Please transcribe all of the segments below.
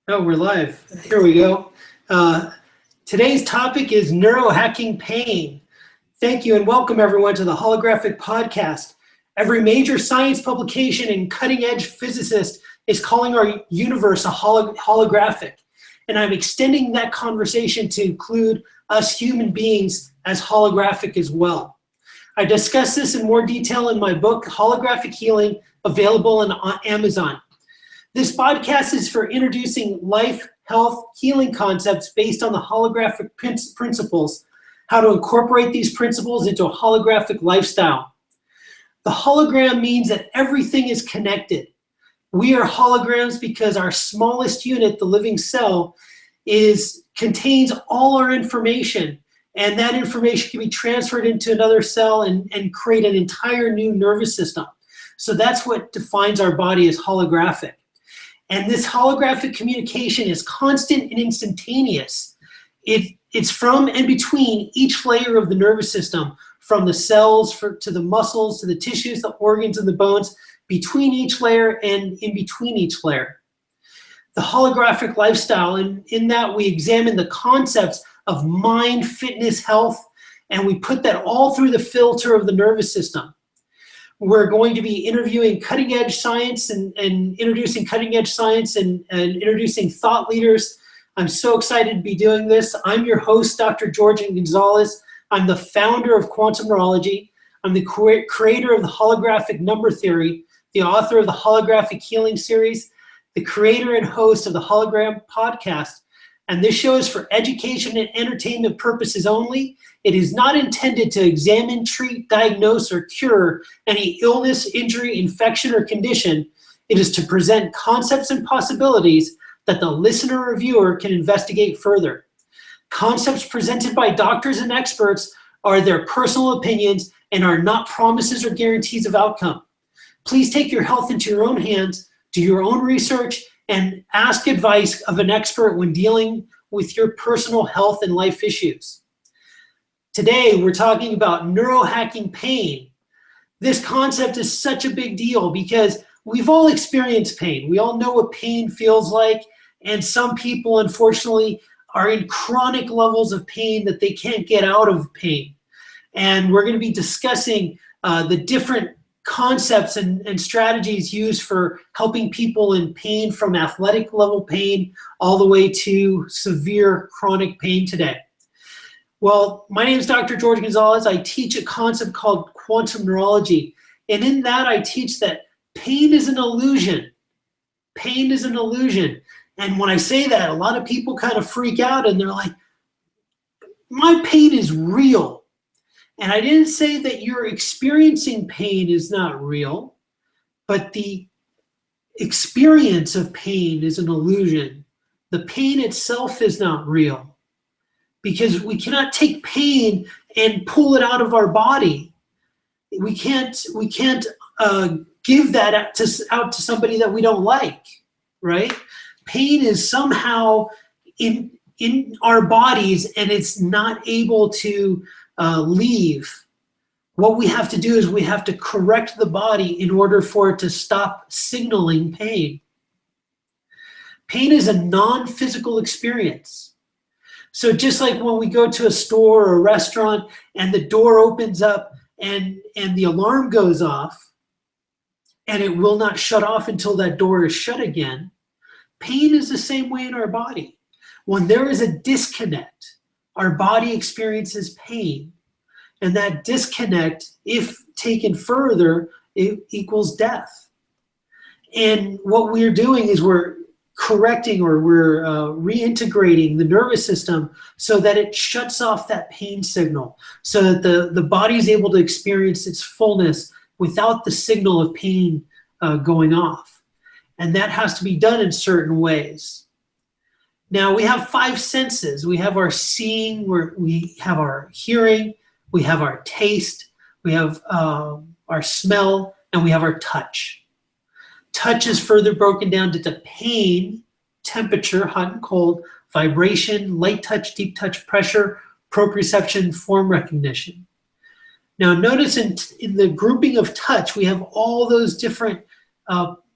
Oh, we're live. Here we go. Today's topic is neurohacking pain. Thank you and welcome everyone to the Holographic Podcast. Every major science publication and cutting-edge physicist is calling our universe a holographic. And I'm extending that conversation to include us human beings as holographic as well. I discuss this in more detail in my book, Holographic Healing, available on Amazon. This podcast is for introducing life, health, healing concepts based on the holographic principles, how to incorporate these principles into a holographic lifestyle. The hologram means that everything is connected. We are holograms because our smallest unit, the living cell, contains all our information, and that information can be transferred into another cell and create an entire new nervous system. So that's what defines our body as holographic. And this holographic communication is constant and instantaneous. It's from and between each layer of the nervous system, from the cells to the muscles, to the tissues, the organs, and the bones, between each layer and in between each layer. The holographic lifestyle, in that we examine the concepts of mind, fitness, health, and we put that all through the filter of the nervous system. We're going to be interviewing cutting-edge science and introducing cutting-edge science and introducing thought leaders. I'm so excited to be doing this. I'm your host, Dr. Gonzalez. I'm the founder of Quantum Neurology. I'm the creator of the holographic number theory, the author of the holographic healing series, the creator and host of the Hologram podcast. And this show is for education and entertainment purposes only. It is not intended to examine, treat, diagnose, or cure any illness, injury, infection, or condition. It is to present concepts and possibilities that the listener or viewer can investigate further. Concepts presented by doctors and experts are their personal opinions and are not promises or guarantees of outcome. Please take your health into your own hands, do your own research, and ask advice of an expert when dealing with your personal health and life issues. Today, we're talking about neurohacking pain. This concept is such a big deal because we've all experienced pain. We all know what pain feels like, and some people, unfortunately, are in chronic levels of pain that they can't get out of pain. And we're going to be discussing the different concepts and strategies used for helping people in pain, from athletic level pain all the way to severe chronic pain today. Well, my name is Dr. George Gonzalez. I teach a concept called Quantum Neurology. And in that, I teach that pain is an illusion. Pain is an illusion. And when I say that, a lot of people kind of freak out and they're like, my pain is real. And I didn't say that you're experiencing pain is not real, but the experience of pain is an illusion. The pain itself is not real, because we cannot take pain and pull it out of our body. We can't give that out to somebody that we don't like, right? Pain is somehow in our bodies and it's not able to leave. What we have to do is we have to correct the body in order for it to stop signaling pain. Pain is a non-physical experience. So just like when we go to a store or a restaurant and the door opens up and the alarm goes off and it will not shut off until that door is shut again, pain is the same way in our body. When there is a disconnect, our body experiences pain, and that disconnect, if taken further, it equals death. And what we're doing is we're correcting or we're reintegrating the nervous system so that it shuts off that pain signal, so that the body is able to experience its fullness without the signal of pain going off. And that has to be done in certain ways. Now, we have 5 senses. We have our seeing, we have our hearing, we have our taste, we have our smell, and we have our touch. Touch is further broken down to pain, temperature, hot and cold, vibration, light touch, deep touch, pressure, proprioception, form recognition. Now, notice in the grouping of touch, we have all those different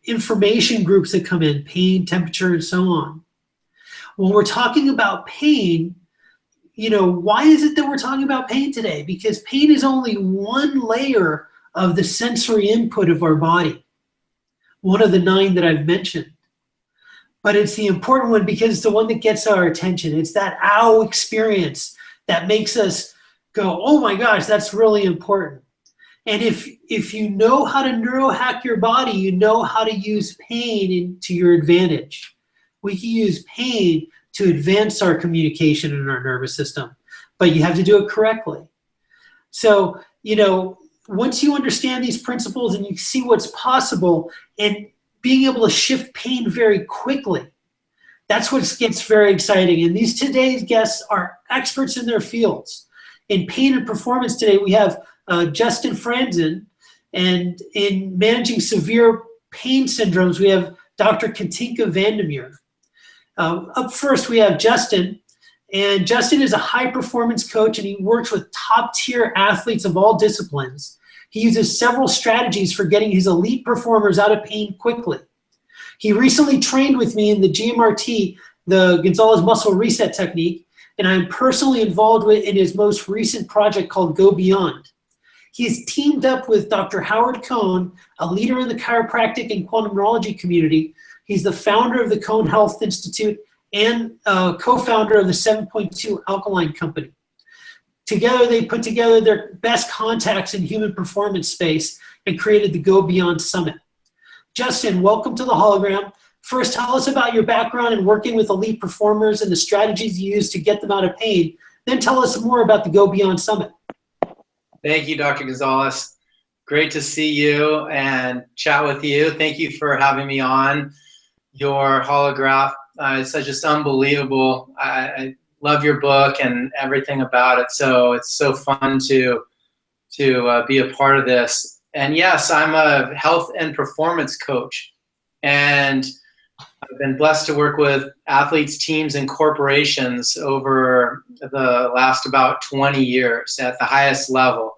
information groups that come in, pain, temperature, and so on. When we're talking about pain, why is it that we're talking about pain today? Because pain is only one layer of the sensory input of our body, one of the 9 that I've mentioned. But it's the important one because it's the one that gets our attention. It's that ow experience that makes us go, oh my gosh, that's really important. And if you know how to neurohack your body, you know how to use pain to your advantage. We can use pain to advance our communication in our nervous system, but you have to do it correctly. So, once you understand these principles and you see what's possible and being able to shift pain very quickly, that's what gets very exciting. And today's guests are experts in their fields. In pain and performance today, we have Justin Franzen, and in managing severe pain syndromes, we have Dr. Katinka Van Der Merwe. Up first, we have Justin, and Justin is a high-performance coach, and he works with top-tier athletes of all disciplines. He uses several strategies for getting his elite performers out of pain quickly. He recently trained with me in the GMRT, the Gonzalez muscle reset technique, and I'm personally involved in his most recent project called Go Beyond. He has teamed up with Dr. Howard Cohn, a leader in the chiropractic and quantum neurology community. He's the founder of the Cohn Health Institute and co-founder of the 7.2 Alkaline Company. Together, they put together their best contacts in human performance space and created the Go Beyond Summit. Justin, welcome to the Hologram. First, tell us about your background in working with elite performers and the strategies you use to get them out of pain. Then tell us more about the Go Beyond Summit. Thank you, Dr. Gonzalez. Great to see you and chat with you. Thank you for having me on your holograph. It's just unbelievable. I love your book and everything about it. So it's so fun to be a part of this. And yes, I'm a health and performance coach. And I've been blessed to work with athletes, teams, and corporations over the last about 20 years at the highest level.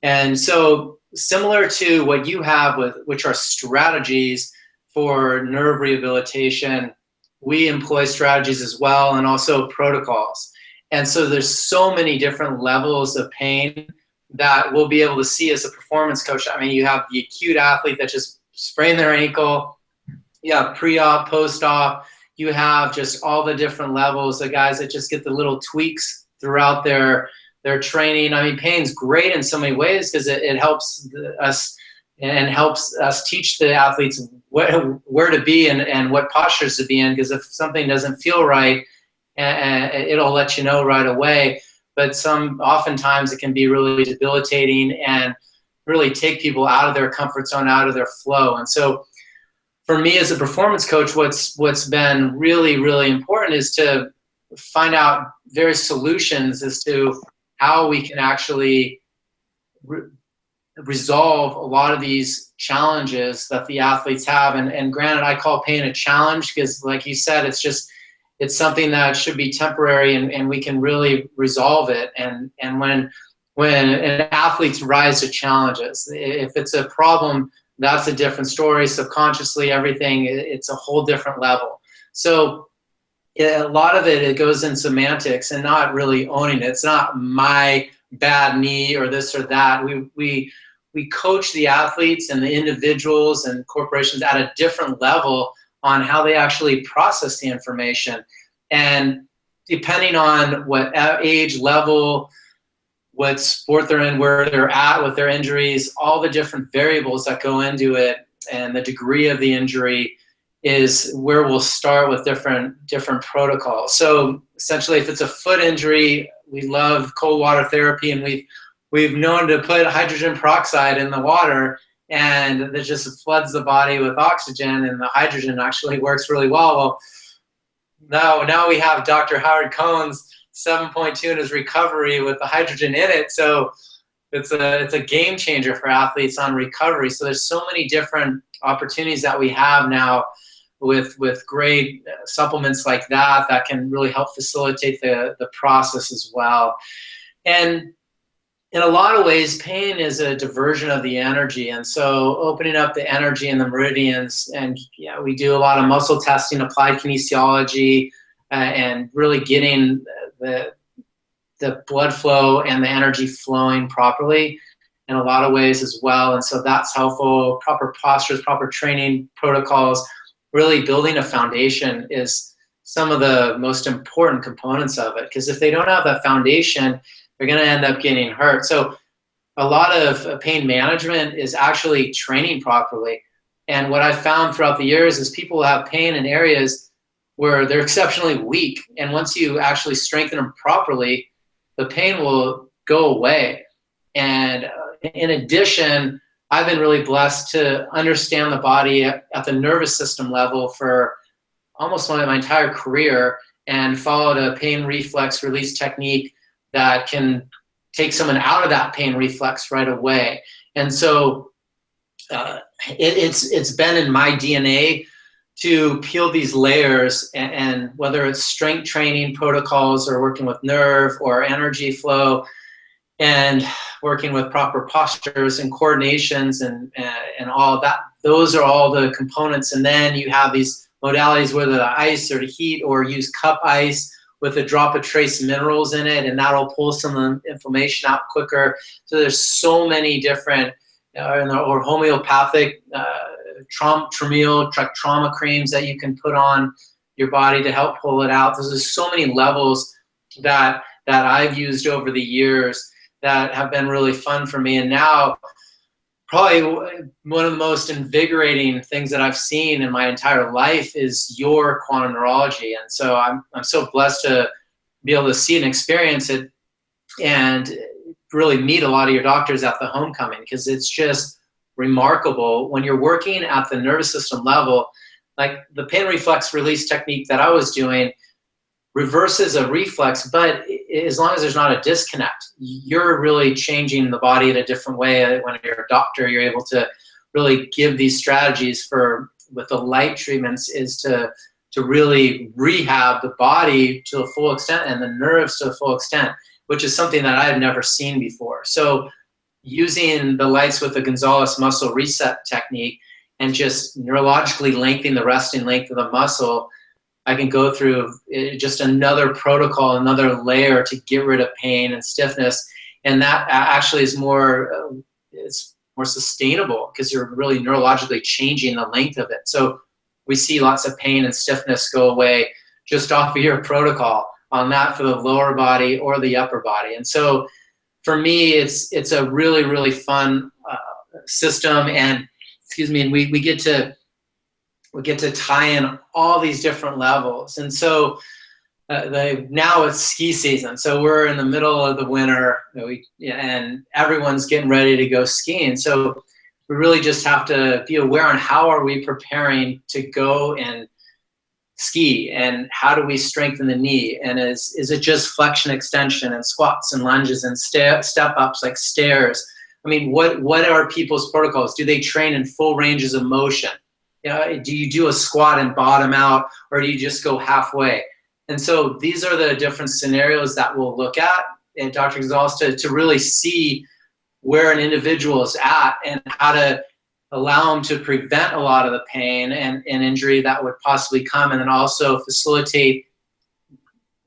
And so similar to what you have, which are strategies for nerve rehabilitation, we employ strategies as well, and also protocols. And so there's so many different levels of pain that we'll be able to see as a performance coach. I mean, you have the acute athlete that just sprained their ankle. You have pre-op, post-op. You have just all the different levels, the guys that just get the little tweaks throughout their training. I mean, pain's great in so many ways because it helps us and helps us teach the athletes where to be and what postures to be in, because if something doesn't feel right, it'll let you know right away. But oftentimes it can be really debilitating and really take people out of their comfort zone, out of their flow. And so for me as a performance coach, what's been really, really important is to find out various solutions as to how we can actually resolve a lot of these challenges that the athletes have. And granted, I call pain a challenge because, like you said, it's something that should be temporary and we can really resolve it. And when athletes rise to challenges, if it's a problem, that's a different story. Subconsciously, everything, it's a whole different level. So a lot of it goes in semantics and not really owning it. It's not my bad knee or this or that. We coach the athletes and the individuals and corporations at a different level on how they actually process the information. And depending on what age level, what sport they're in, where they're at with their injuries, all the different variables that go into it and the degree of the injury is where we'll start with different protocols. So essentially, if it's a foot injury, we love cold water therapy, and we've known to put hydrogen peroxide in the water, and it just floods the body with oxygen, and the hydrogen actually works really well. Well, now we have Dr. Howard Cohn's 7.2 in his recovery with the hydrogen in it. So it's a game changer for athletes on recovery. So there's so many different opportunities that we have now with great supplements like that can really help facilitate the process as well. And in a lot of ways, pain is a diversion of the energy. And so opening up the energy in the meridians, and yeah, we do a lot of muscle testing, applied kinesiology, and really getting the blood flow and the energy flowing properly in a lot of ways as well. And so that's helpful. Proper postures, proper training protocols, really building a foundation is some of the most important components of it. Because if they don't have that foundation, they're going to end up getting hurt. So a lot of pain management is actually training properly. And what I've found throughout the years is people have pain in areas where they're exceptionally weak. And once you actually strengthen them properly, the pain will go away. And in addition, I've been really blessed to understand the body at the nervous system level for almost my entire career, and followed a pain reflex release technique that can take someone out of that pain reflex right away. And so it's been in my DNA to peel these layers, and whether it's strength training protocols or working with nerve or energy flow and working with proper postures and coordinations and all of that, those are all the components. And then you have these modalities, whether the ice or the heat, or use cup ice with a drop of trace minerals in it, and that'll pull some of the inflammation out quicker. So there's so many different, or homeopathic trauma creams that you can put on your body to help pull it out. There's so many levels that I've used over the years that have been really fun for me. And now, probably one of the most invigorating things that I've seen in my entire life is your Quantum Neurology. And so I'm so blessed to be able to see and experience it, and really meet a lot of your doctors at the homecoming, because it's just remarkable when you're working at the nervous system level. Like the pain reflex release technique that I was doing reverses a reflex, but as long as there's not a disconnect, you're really changing the body in a different way. When you're a doctor, you're able to really give these strategies with the light treatments, is to really rehab the body to a full extent and the nerves to a full extent, which is something that I had never seen before. So using the lights with the Gonzalez muscle reset technique and just neurologically lengthening the resting length of the muscle, I can go through just another protocol, another layer to get rid of pain and stiffness. And that actually is it's more sustainable, because you're really neurologically changing the length of it. So we see lots of pain and stiffness go away just off of your protocol on that for the lower body or the upper body. And so for me, it's a really, really fun system. And and we get to tie in all these different levels. And so now it's ski season. So we're in the middle of the winter, and everyone's getting ready to go skiing. So we really just have to be aware on how are we preparing to go and ski, and how do we strengthen the knee, and is it just flexion extension and squats and lunges and step ups like stairs? I mean, what are people's protocols? Do they train in full ranges of motion? Do you do a squat and bottom out, or do you just go halfway? And so these are the different scenarios that we'll look at in Dr. Gonzalez to really see where an individual is at, and how to allow them to prevent a lot of the pain and injury that would possibly come, and then also facilitate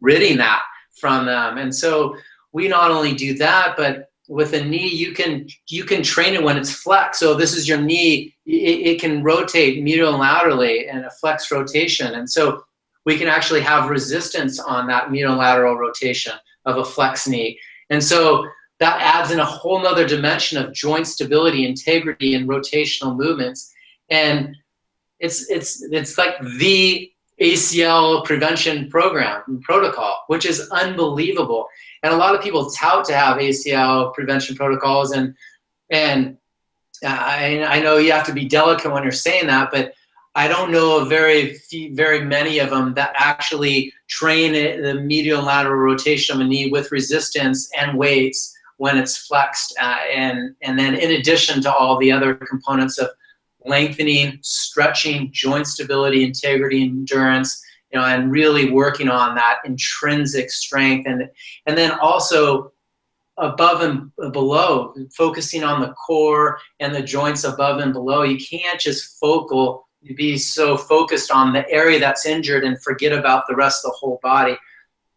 ridding that from them. And so we not only do that, but with a knee, you can train it when it's flexed. So this is your knee, it can rotate medial and laterally in a flex rotation. And so we can actually have resistance on that medial and lateral rotation of a flex knee. And so that adds in a whole nother dimension of joint stability, integrity, and rotational movements. And it's like the ACL prevention program protocol, which is unbelievable. And a lot of people tout to have ACL prevention protocols, and I know you have to be delicate when you're saying that, but I don't know of very many of them that actually train the medial and lateral rotation of a knee with resistance and weights when it's flexed, and then in addition to all the other components of lengthening, stretching, joint stability, integrity, endurance, and really working on that intrinsic strength, and then also above and below, focusing on the core and the joints above and below. You can't just be so focused on the area that's injured and forget about the rest of the whole body,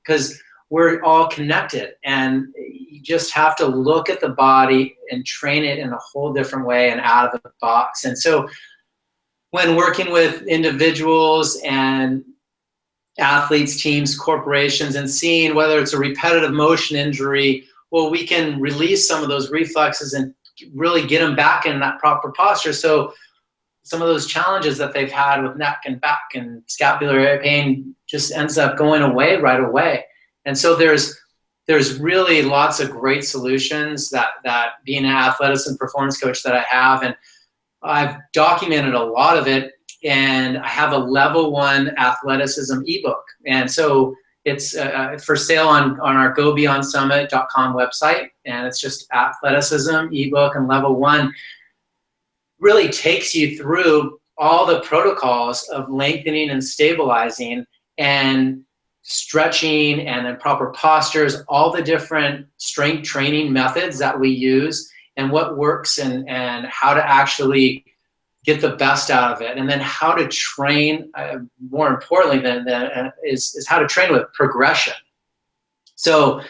because we're all connected, and you just have to look at the body and train it in a whole different way and out of the box. And so when working with individuals and athletes, teams, corporations, and seeing whether it's a repetitive motion injury, well, we can release some of those reflexes and really get them back in that proper posture. So some of those challenges that they've had with neck and back and scapular pain just ends up going away right away. And so there's really lots of great solutions that being an athleticism performance coach that I have, and I've documented a lot of it, and I have a level 1 athleticism ebook. And so it's for sale on our GoBeyondSummit.com website, and it's just athleticism ebook, and level 1 really takes you through all the protocols of lengthening and stabilizing and stretching and in proper postures, all the different strength training methods that we use and what works, and how to actually get the best out of it. And then how to train, more importantly is how to train with progression. So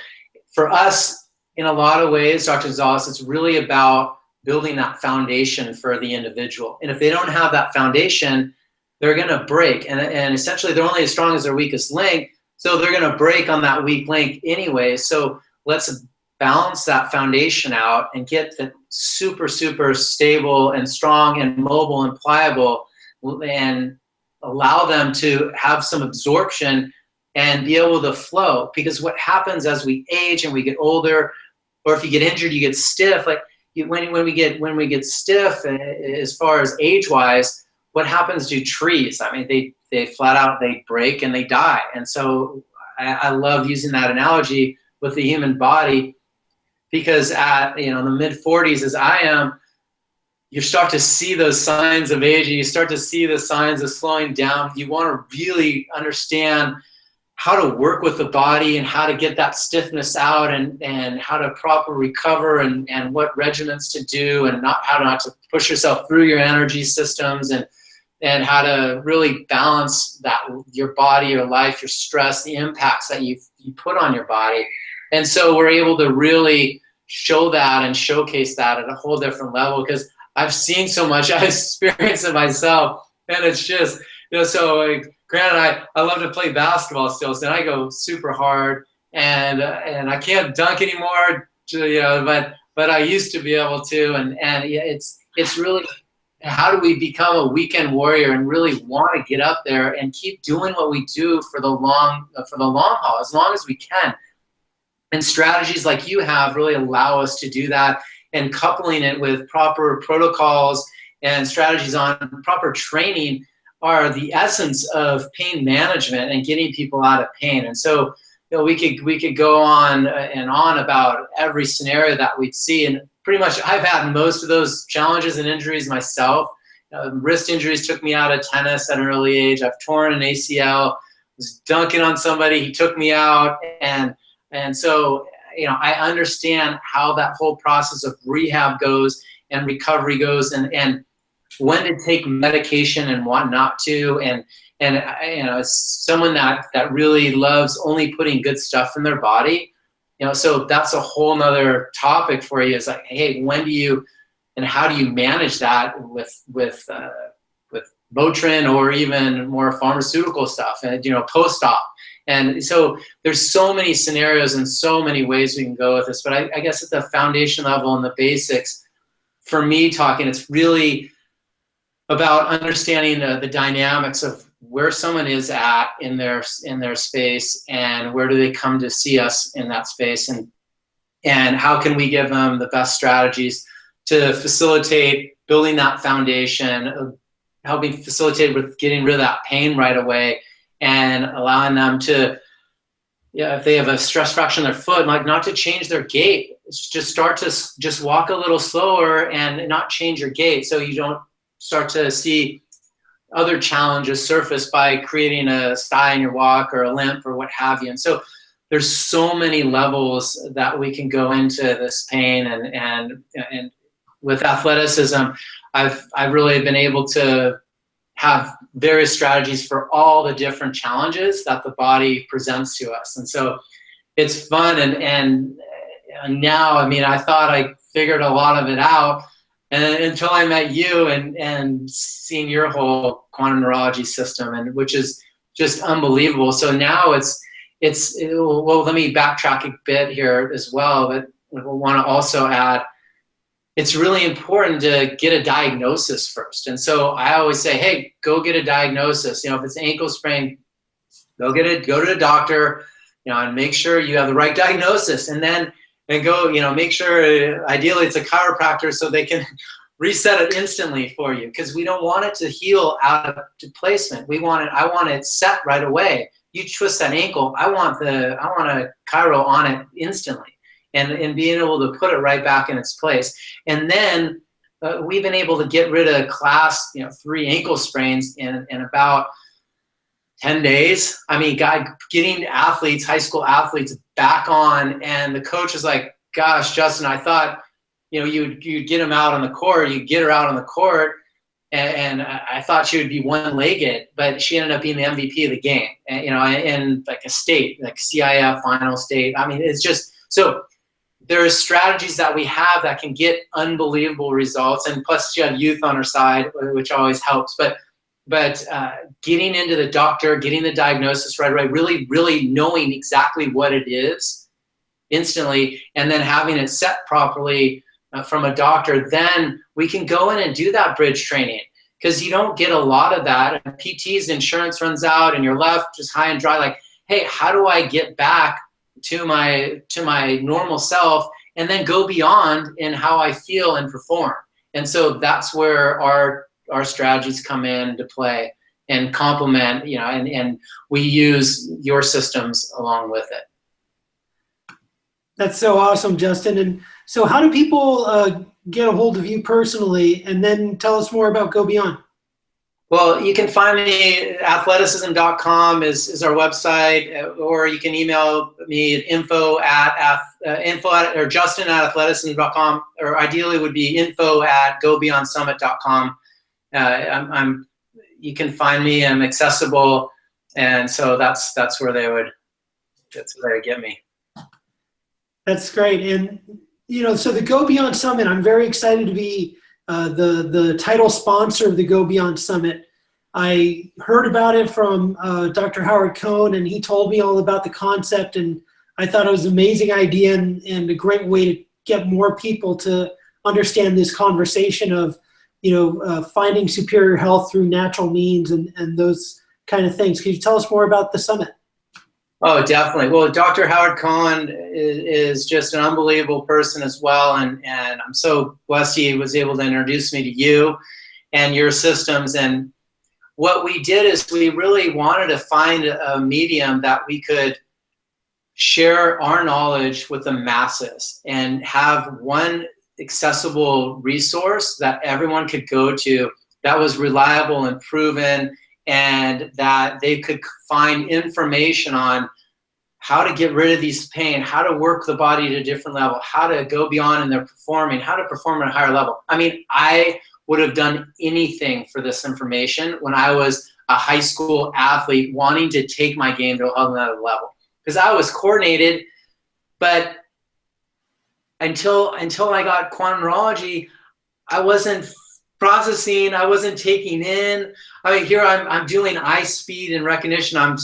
for us, in a lot of ways, Dr. Gonzalez, it's really about building that foundation for the individual. And if they don't have that foundation, they're gonna break. And essentially they're only as strong as their weakest link, so they're gonna break on that weak link anyway. So let's balance that foundation out and get the super, super stable and strong and mobile and pliable, and allow them to have some absorption and be able to flow. Because what happens as we age and we get older, or if you get injured, you get stiff. Like when we get stiff, as far as age-wise, what happens to trees? I mean, they flat out, they break and they die. And so I love using that analogy with the human body, because at the mid-40s, as I am, you start to see those signs of aging. You start to see the signs of slowing down. You want to really understand how to work with the body and how to get that stiffness out, and how to properly recover, and what regimens to do, and how not to push yourself through your energy systems, and how to really balance that, your body, your life, your stress, the impacts that you put on your body. And so we're able to really show that and showcase that at a whole different level, because I've seen so much, I've experienced it myself, and it's just, so like, granted, I love to play basketball still, so I go super hard, and I can't dunk anymore, but I used to be able to, and it's really, how do we become a weekend warrior and really want to get up there and keep doing what we do for the long haul, as long as we can. And strategies like you have really allow us to do that, and coupling it with proper protocols and strategies on proper training are the essence of pain management and getting people out of pain. And so, we could go on and on about every scenario that we'd see, and pretty much I've had most of those challenges and injuries myself. Wrist injuries took me out of tennis at an early age. I've torn an ACL, was dunking on somebody, he took me out, and so, I understand how that whole process of rehab goes and recovery goes, and when to take medication and what not to, and as someone that really loves only putting good stuff in their body, so that's a whole nother topic for you. Is like, hey, when do you and how do you manage that with Motrin or even more pharmaceutical stuff, and post-op. And so there's so many scenarios and so many ways we can go with this. But I guess at the foundation level and the basics, for me talking, it's really about understanding the dynamics of where someone is at in their space, and where do they come to see us in that space, and how can we give them the best strategies to facilitate building that foundation, helping facilitate with getting rid of that pain right away, and allowing them to, if they have a stress fracture in their foot, like not to change their gait. It's just start to just walk a little slower and not change your gait, so you don't start to see other challenges surface by creating a sty in your walk or a limp or what have you. And so there's so many levels that we can go into this pain, and with athleticism, I've really been able to have various strategies for all the different challenges that the body presents to us. And so it's fun. And now, I mean, I thought I figured a lot of it out, and until I met you and seeing your whole quantum neurology system, and which is just unbelievable. So now well, let me backtrack a bit here as well, but I want to also add, it's really important to get a diagnosis first. And so I always say, hey, go get a diagnosis. You know, if it's an ankle sprain, go to the doctor, you know, and make sure you have the right diagnosis. And then go, you know, make sure, ideally it's a chiropractor so they can reset it instantly for you, because we don't want it to heal out of placement. I want it set right away. You twist that ankle, I want a chiro on it instantly. And being able to put it right back in its place. And then we've been able to get rid of class, 3 ankle sprains in about 10 days. I mean, getting athletes, high school athletes back on, and the coach is like, gosh, Justin, I thought, you'd get him out on the court, you'd get her out on the court, and I thought she would be one-legged, but she ended up being the MVP of the game, in like a state, like CIF final state. I mean, it's just, so there's strategies that we have that can get unbelievable results, and plus you have youth on our side, which always helps. But getting into the doctor, getting the diagnosis right away, really knowing exactly what it is instantly, and then having it set properly from a doctor, then we can go in and do that bridge training, because you don't get a lot of that. And PT's insurance runs out and you're left just high and dry, like, hey, how do I get back to my normal self and then go beyond in how I feel and perform? And so that's where our strategies come into play and complement, and we use your systems along with it. That's so awesome, Justin. And so how do people get a hold of you personally, and then tell us more about Go Beyond? Well, you can find me, athleticism.com is our website, or you can email me at info or justin@athleticism.com, or ideally would be info@gobeyondsummit.com. You can find me, I'm accessible, and so that's where they get me. That's great. And, so the Go Beyond Summit, I'm very excited to be the title sponsor of the Go Beyond Summit. I heard about it from Dr. Howard Cohn, and he told me all about the concept, and I thought it was an amazing idea and a great way to get more people to understand this conversation of, finding superior health through natural means and those kind of things. Could you tell us more about the summit? Oh, definitely. Well, Dr. Howard Cohn is just an unbelievable person as well, and I'm so blessed he was able to introduce me to you and your systems. And what we did is we really wanted to find a medium that we could share our knowledge with the masses and have one accessible resource that everyone could go to that was reliable and proven, and that they could find information on how to get rid of these pain, how to work the body to a different level, how to go beyond in their performing, how to perform at a higher level. I mean, I would have done anything for this information when I was a high school athlete wanting to take my game to another level, because I was coordinated, but until I got quantum neurology, I wasn't processing, I wasn't taking in. I mean, here I'm doing eye speed and recognition. I'm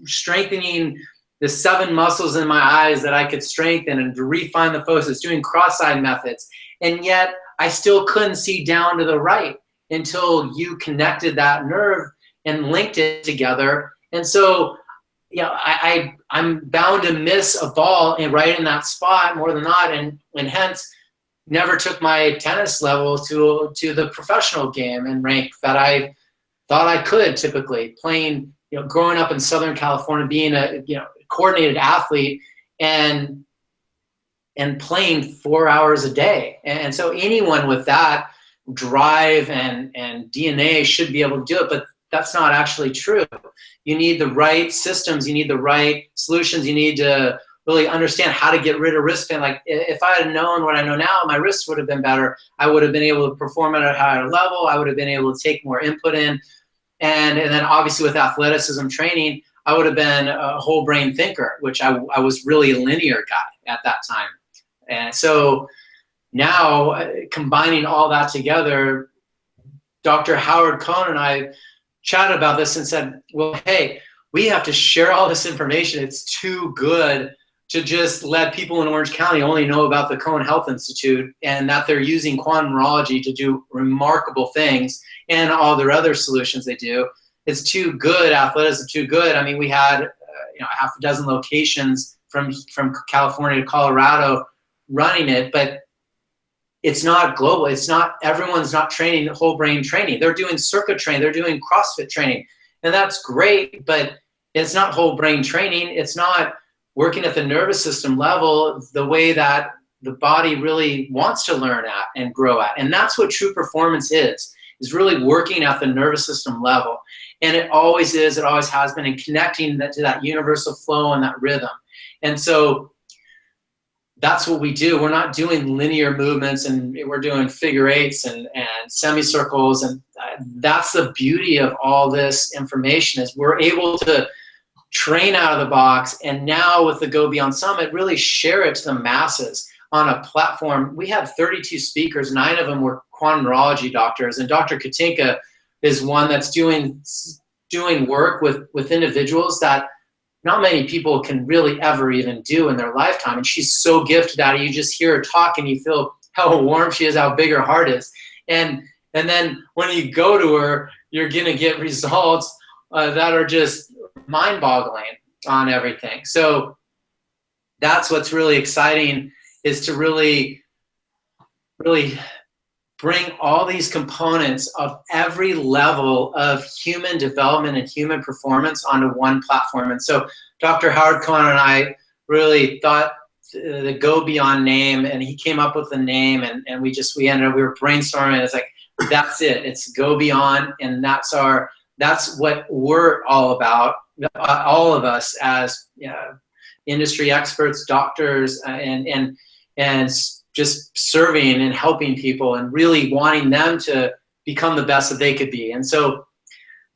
strengthening the 7 muscles in my eyes that I could strengthen and to refine the focus, doing cross-eyed methods. And yet I still couldn't see down to the right until you connected that nerve and linked it together. And so, I'm bound to miss a ball right in that spot more than not, and hence never took my tennis level to the professional game and rank that I thought I could, typically playing, growing up in Southern California, being a coordinated athlete and playing 4 hours a day. And so anyone with that drive and DNA should be able to do it, but that's not actually true. You need the right systems, you need the right solutions, you need to really understand how to get rid of wrist pain. Like if I had known what I know now, my wrists would have been better. I would have been able to perform at a higher level. I would have been able to take more input in. And then obviously with athleticism training, I would have been a whole brain thinker, which I was really a linear guy at that time. And so now combining all that together, Dr. Howard Cohn and I chatted about this and said, well, hey, we have to share all this information. It's too good to just let people in Orange County only know about the Cohn Health Institute and that they're using quantum neurology to do remarkable things and all their other solutions they do. It's too good. Athleticism is too good. I mean, we had half a dozen locations from California to Colorado running it, but it's not global. It's not, everyone's not training whole brain training. They're doing circuit training. They're doing CrossFit training. And that's great, but it's not whole brain training. It's not working at the nervous system level the way that the body really wants to learn at and grow at. And that's what true performance is really working at the nervous system level. And it always is, it always has been, and connecting to that universal flow and that rhythm. And so that's what we do. We're not doing linear movements, and we're doing figure eights and semicircles. And that's the beauty of all this information, is we're able to train out of the box, and now with the Go Beyond Summit, really share it to the masses on a platform. We had 32 speakers, 9 of them were quantum neurology doctors, and Dr. Katinka is one that's doing work with individuals that not many people can really ever even do in their lifetime. And she's so gifted at it. You just hear her talk and you feel how warm she is, how big her heart is. And then when you go to her, you're gonna get results that are just mind-boggling on everything. So that's what's really exciting, is to really bring all these components of every level of human development and human performance onto one platform. And so Dr. Howard Cohn and I really thought the Go Beyond name, and he came up with the name, and we were brainstorming. It's like, that's it. It's Go Beyond, and that's what we're all about. All of us as industry experts, doctors, and just serving and helping people and really wanting them to become the best that they could be. And so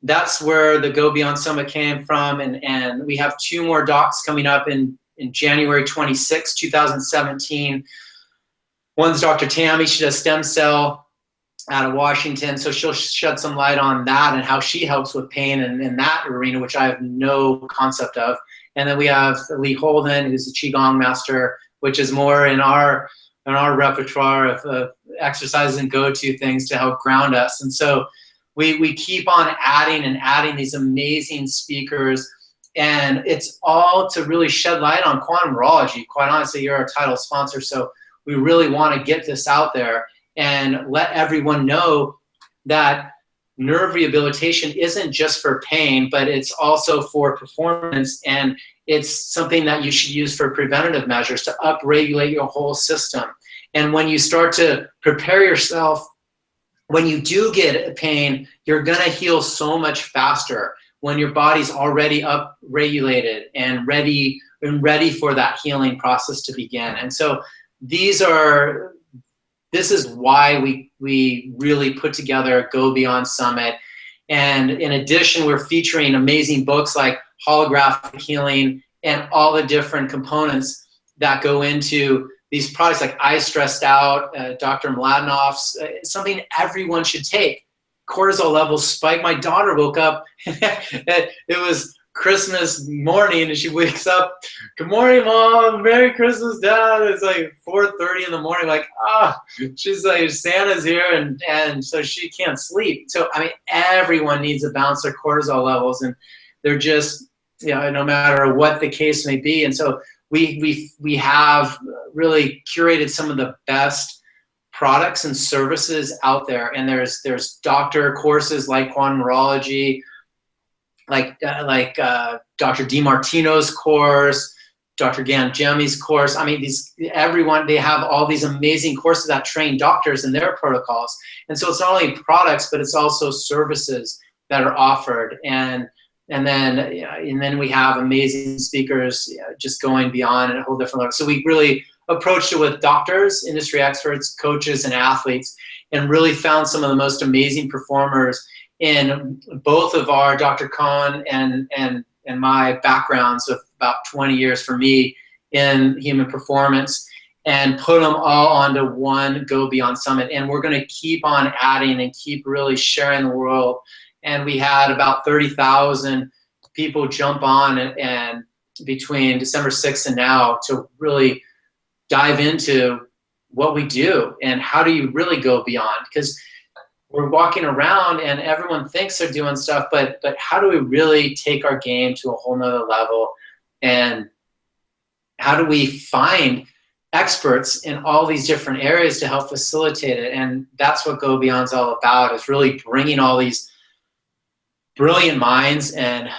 that's where the Go Beyond Summit came from. And we have 2 more docs coming up in January 26, 2017. One's Dr. Tammy. She does stem cell out of Washington. So she'll shed some light on that and how she helps with pain in that arena, which I have no concept of. And then we have Lee Holden, who's a Qigong master, which is more in our repertoire of exercises and go-to things to help ground us. And so we keep on adding these amazing speakers, and it's all to really shed light on quantum neurology. Quite honestly, you're our title sponsor, so we really want to get this out there and let everyone know that nerve rehabilitation isn't just for pain, but it's also for performance, and it's something that you should use for preventative measures to upregulate your whole system. And when you start to prepare yourself, when you do get pain, you're gonna heal so much faster when your body's already upregulated and ready for that healing process to begin. And so this is why we really put together a Go Beyond Summit. And in addition, we're featuring amazing books like Holographic Healing and all the different components that go into these products, like I Stressed Out, Dr. Mladenov's, something everyone should take. Cortisol levels spike. My daughter woke up, it was Christmas morning, and she wakes up, "Good morning, Mom, Merry Christmas, Dad." It's like 4:30 in the morning, like, she's like, Santa's here, and so she can't sleep. So, I mean, everyone needs to balance their cortisol levels, and they're just, no matter what the case may be. And so we have really curated some of the best products and services out there, and there's doctor courses like Quantum Neurology, like Dr. DiMartino's course, Dr. Gangemi's course. I mean, they have all these amazing courses that train doctors in their protocols. And so it's not only products, but it's also services that are offered. And And then we have amazing speakers just going beyond at a whole different level. So we really approached it with doctors, industry experts, coaches, and athletes, and really found some of the most amazing performers in both of our Dr. Cohn and my backgrounds of about 20 years for me in human performance, and put them all onto one Go Beyond Summit. And we're going to keep on adding and keep really sharing the world. And we had about 30,000 people jump on and between December 6th and now to really dive into what we do and how do you really go beyond. Because we're walking around and everyone thinks they're doing stuff, but how do we really take our game to a whole nother level? And how do we find experts in all these different areas to help facilitate it? And that's what Go Beyond's all about, is really bringing all these brilliant minds and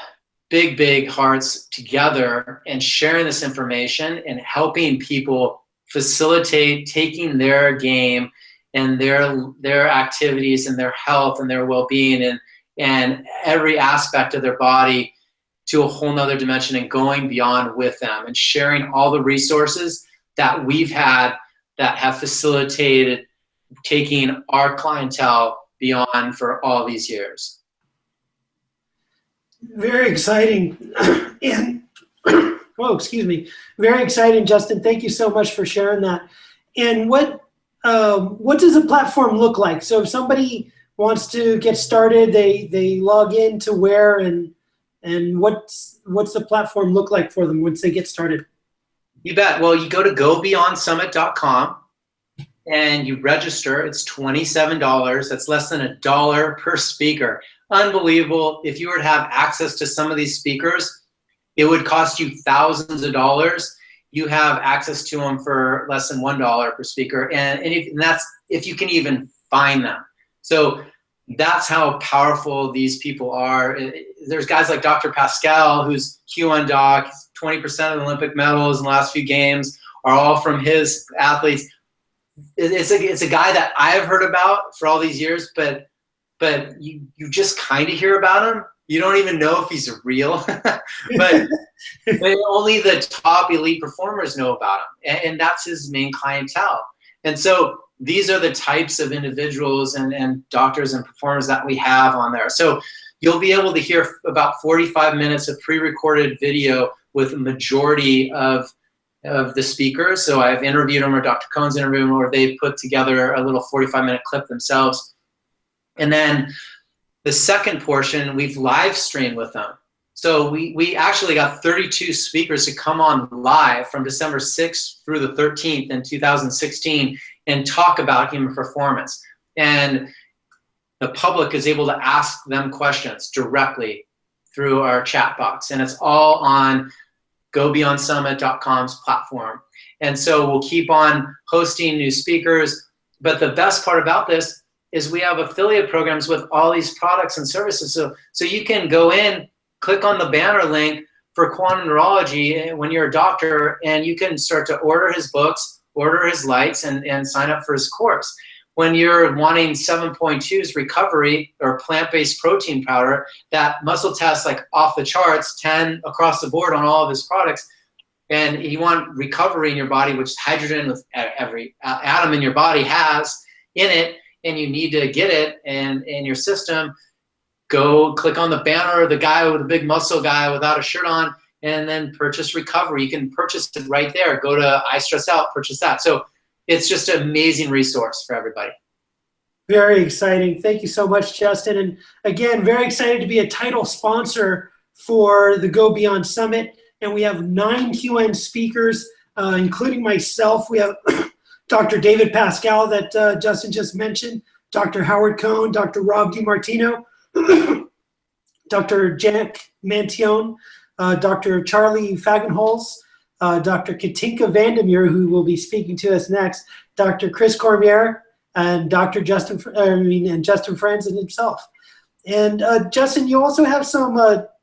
big hearts together and sharing this information and helping people facilitate taking their game and their activities and their health and their well-being and every aspect of their body to a whole nother dimension, and going beyond with them and sharing all the resources that we've had that have facilitated taking our clientele beyond for all these years. Very exciting. And oh, excuse me. Very exciting, Justin. Thank you so much for sharing that. And what does a platform look like? So if somebody wants to get started, they log in to where, and what's the platform look like for them once they get started? You bet. Well, you go to gobeyondsummit.com and you register. It's $27. That's less than $1 per speaker. Unbelievable. If you were to have access to some of these speakers, it would cost you thousands of dollars. You have access to them for less than $1 per speaker, and that's if you can even find them. So that's how powerful these people are. There's guys like Dr. Pascal, who's Q1 doc, 20% of the Olympic medals in the last few games are all from his athletes. It's a guy that I've heard about for all these years, but you just kind of hear about him. You don't even know if he's real, but only the top elite performers know about him, and that's his main clientele. And so these are the types of individuals and doctors and performers that we have on there. So you'll be able to hear about 45 minutes of pre-recorded video with a majority of the speakers. So I've interviewed them, or Dr. Cohn's interviewed them, or they've put together a little 45-minute clip themselves. And then the second portion, we've live streamed with them. So we actually got 32 speakers to come on live from December 6th through the 13th in 2016 and talk about human performance. And the public is able to ask them questions directly through our chat box. And it's all on gobeyondsummit.com's platform. And so we'll keep on hosting new speakers. But the best part about this is we have affiliate programs with all these products and services. So you can go in, click on the banner link for Quantum Neurology when you're a doctor, and you can start to order his books, order his lights, and sign up for his course. When you're wanting 7.2's recovery or plant-based protein powder, that muscle test like off the charts, 10 across the board on all of his products, and you want recovery in your body, which hydrogen with every atom in your body has in it, and you need to get it in your system, go click on the banner, the guy with the big muscle guy without a shirt on, and then purchase recovery. You can purchase it right there. Go to I Stress Out, purchase that. So it's just an amazing resource for everybody. Very exciting. Thank you so much, Justin. And again, very excited to be a title sponsor for the Go Beyond Summit. And we have 9 QN speakers, including myself. We have Dr. David Pascal that Justin just mentioned, Dr. Howard Cohn, Dr. Rob DiMartino, Dr. Jack Mantione, Dr. Charlie Fagenholz, Dr. Katinka Van Der Merwe, who will be speaking to us next, Dr. Chris Cormier, and Dr. Justin Franzen himself. And Justin, you also have some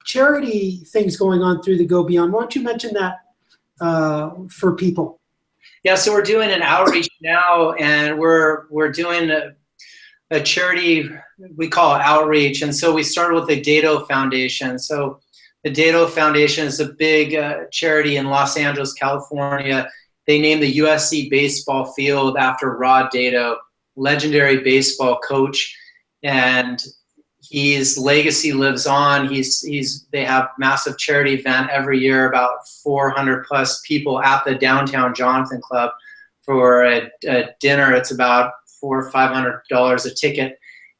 charity things going on through the Go Beyond. Why don't you mention that for people? Yeah, so we're doing an outreach now, and we're doing a charity we call outreach. And so we started with the Dado Foundation. So the Dado Foundation is a big charity in Los Angeles, California. They named the USC baseball field after Rod Dado, legendary baseball coach, and his legacy lives on. They have massive charity event every year, about 400 plus people at the downtown Jonathan Club for a dinner. It's about $400 or $500 a ticket,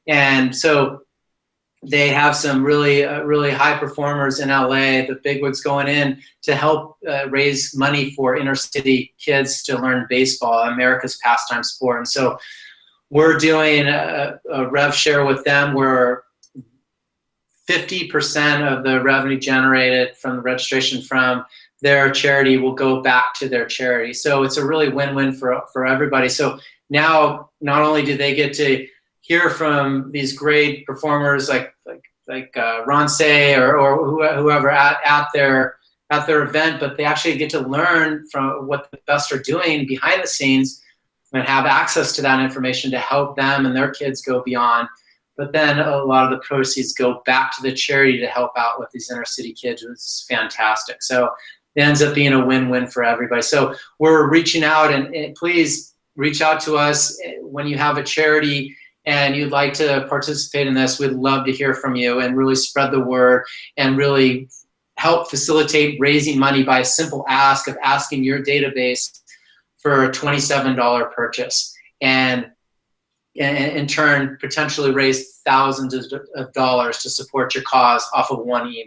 and so they have some really high performers in LA, the bigwigs going in to help raise money for inner city kids to learn baseball, America's pastime sport. And so we're doing a rev share with them where 50% of the revenue generated from the registration from their charity will go back to their charity. So it's a really win-win for everybody. So now not only do they get to hear from these great performers like Ron Say or whoever at their event, but they actually get to learn from what the best are doing behind the scenes and have access to that information to help them and their kids go beyond. But then a lot of the proceeds go back to the charity to help out with these inner city kids, which is fantastic. So it ends up being a win-win for everybody. So we're reaching out, and please reach out to us when you have a charity and you'd like to participate in this. We'd love to hear from you and really spread the word and really help facilitate raising money by a simple ask of asking your database for a $27 purchase, and in turn potentially raise thousands of dollars to support your cause off of one email.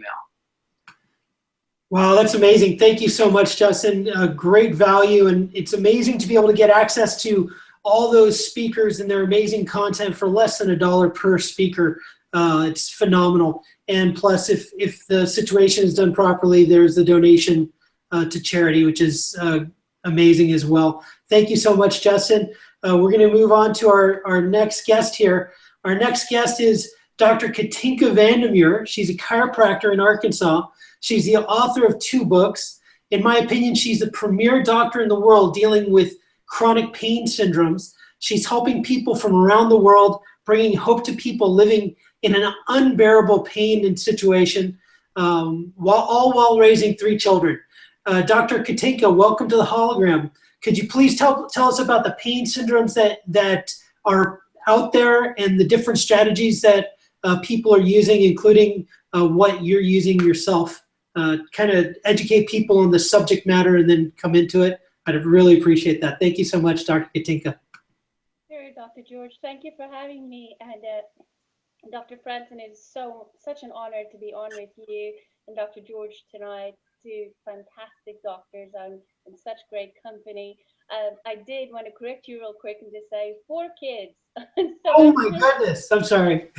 Wow, that's amazing. Thank you so much, Justin. Great value, and it's amazing to be able to get access to all those speakers and their amazing content for less than $1 per speaker. It's phenomenal. And plus, if the situation is done properly, there's the donation to charity, which is amazing as well. Thank you so much, Justin. We're going to move on to our next guest here. Our next guest is Dr. Katinka Van Der Merwe. She's a chiropractor in Arkansas. She's the author of 2 books. In my opinion, she's the premier doctor in the world dealing with chronic pain syndromes. She's helping people from around the world, bringing hope to people living in an unbearable pain and situation, while raising 3 children. Dr. Katinka, welcome to the Hologram. Could you please tell us about the pain syndromes that are out there and the different strategies that people are using, including what you're using yourself? Kind of educate people on the subject matter and then come into it. I'd really appreciate that. Thank you so much, Dr. Katinka. Sure, Dr. George. Thank you for having me. And Dr. Franson, it's such an honor to be on with you and Dr. George tonight. 2 fantastic doctors. I'm in such great company. I did want to correct you real quick and just say 4 kids. So oh my goodness, I'm sorry.